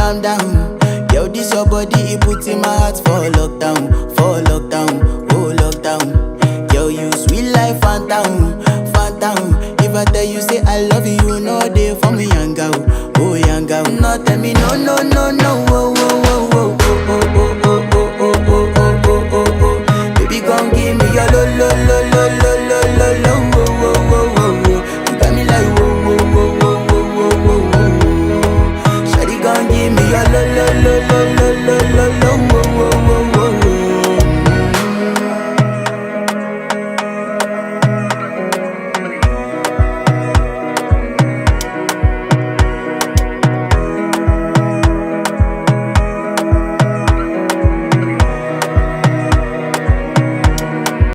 calm down. Yo, this your body, it puts in my heart for lockdown, oh lockdown. Yo, you sweet life, phantom, phantom. If I tell you say I love you, you know they for me, young girl, oh young girl. No tell me no, no, no, no, oh.